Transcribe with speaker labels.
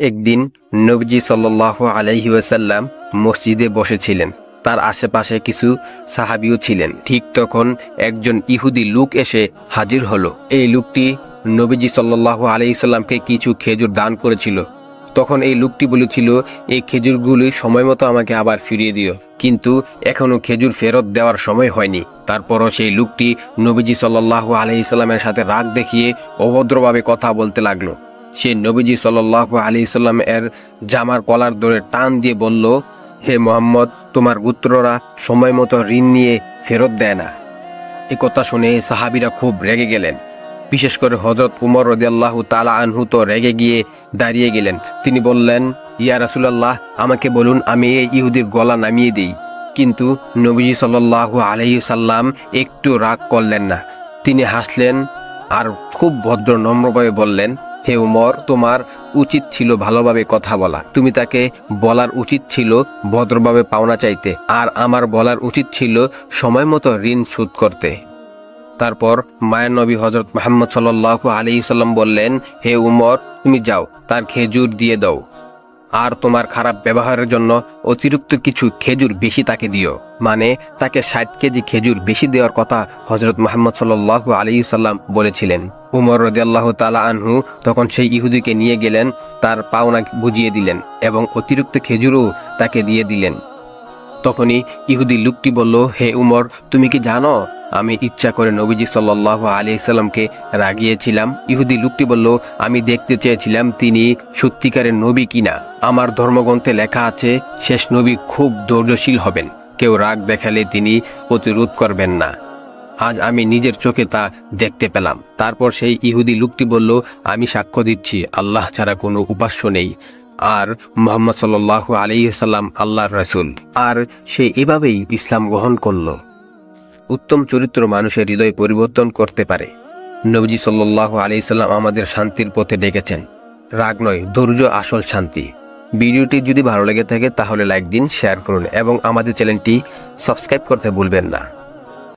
Speaker 1: একদিন নবীজি সাল্লাল্লাহু আলাইহি ওয়াসাল্লাম মসজিদে বসেছিলেন। তার আশেপাশে কিছু সাহাবীও ছিলেন। ঠিক তখন একজন ইহুদি লোক এসে হাজির হলো। এই লোকটি নবীজি সাল্লাল্লাহু আলাইহি সাল্লামকে কিছু খেজুর দান করেছিল। তখন এই লোকটি বলেছিল, এই খেজুরগুলি সময় মতো আমাকে আবার ফিরিয়ে দিও, কিন্তু এখনো খেজুর ফেরত দেওয়ার সময় হয়নি। তারপরও সেই লোকটি নবীজি সাল্লাল্লাহু আলাইহি সাল্লামের সাথে রাগ দেখিয়ে অভদ্রভাবে কথা বলতে লাগলো। সে নবীজি সাল্লাল্লাহু আলাইহি সাল্লাম এর জামার কলার ধরে টান দিয়ে বলল, হে মুহাম্মদ, তোমার গোত্ররা সময় মতো ঋণ নিয়ে ফেরত দেয় না। এ কথা শুনে সাহাবীরা খুব রেগে গেলেন। বিশেষ করে হযরত উমর রাদিয়াল্লাহু তাআলা আনহু তো রেগে গিয়ে দাঁড়িয়ে গেলেন। তিনি বললেন, ইয়া রাসূলুল্লাহ, আমাকে বলুন, আমি এই ইহুদির গলা নামিয়ে দিই। কিন্তু নবীজি সাল্লাল্লাহু আলাইহি সাল্লাম একটু রাগ করলেন না। তিনি হাসলেন আর খুব ভদ্র নম্রভাবে বললেন, হে উমর, তোমার উচিত ছিল ভালোভাবে কথা বলা। তুমি তাকে বলার উচিত ছিল ভদ্রভাবে পাওনা চাইতে, আর আমার বলার উচিত ছিল সময় মতো ঋণ শোধ করতে। তারপর মায়ের নবী হযরত মুহাম্মদ সাল্লাল্লাহু আলাইহি সাল্লাম বললেন, হে উমর, তুমি যাও, তার খেজুর দিয়ে দাও, আর তোমার খারাপ ব্যবহারের জন্য অতিরিক্ত কিছু খেজুর বেশি তাকে দিও। মানে তাকে 60 কেজি খেজুর বেশি দেওয়ার কথা হযরত মুহাম্মদ সাল্লাল্লাহু আলাইহি সাল্লাম বলেছিলেন। উমর রাদিয়াল্লাহু তাআলা আনহু তখন সেই ইহুদিকে নিয়ে গেলেন, তার পাওনা বুঝিয়ে দিলেন এবং অতিরিক্ত খেজুরও তাকে দিয়ে দিলেন। তখনই ইহুদি লোকটি বলল, হে উমর, তুমি কি জানো আমি ইচ্ছা করে নবীজি সাল্লাল্লাহু আলাইহি সাল্লামকে রাগিয়েছিলাম? ইহুদি লোকটি বলল, আমি দেখতে চেয়েছিলাম তিনি সত্যিকারের নবী কিনা। আমার ধর্মগ্রন্থে লেখা আছে, শেষ নবী খুব ধৈর্যশীল হবেন, কেউ রাগ দেখালে তিনি প্রতিরোধ করবেন না। আজ আমি নিজের চোখে তা দেখতে পেলাম। তারপর সেই ইহুদি লোকটি বলল, আমি সাক্ষ্য দিচ্ছি আল্লাহ ছাড়া কোনো উপাস্য নেই, আর মুহাম্মদ সাল্লাল্লাহু আলাইহি সাল্লাম আল্লাহর রাসূল। আর সে এভাবেই ইসলাম গ্রহণ করল। উত্তম চরিত্র মানুষের হৃদয় পরিবর্তন করতে পারে। নবীজি সাল্লাল্লাহু আলাইহি সাল্লাম আমাদের শান্তির পথে ডেকেছেন। রাগ নয়, ধৈর্য আসল শান্তি। ভিডিওটি যদি ভালো লেগে থাকে তাহলে লাইক দিন, শেয়ার করুন এবং আমাদের চ্যানেলটি সাবস্ক্রাইব করতে ভুলবেন না।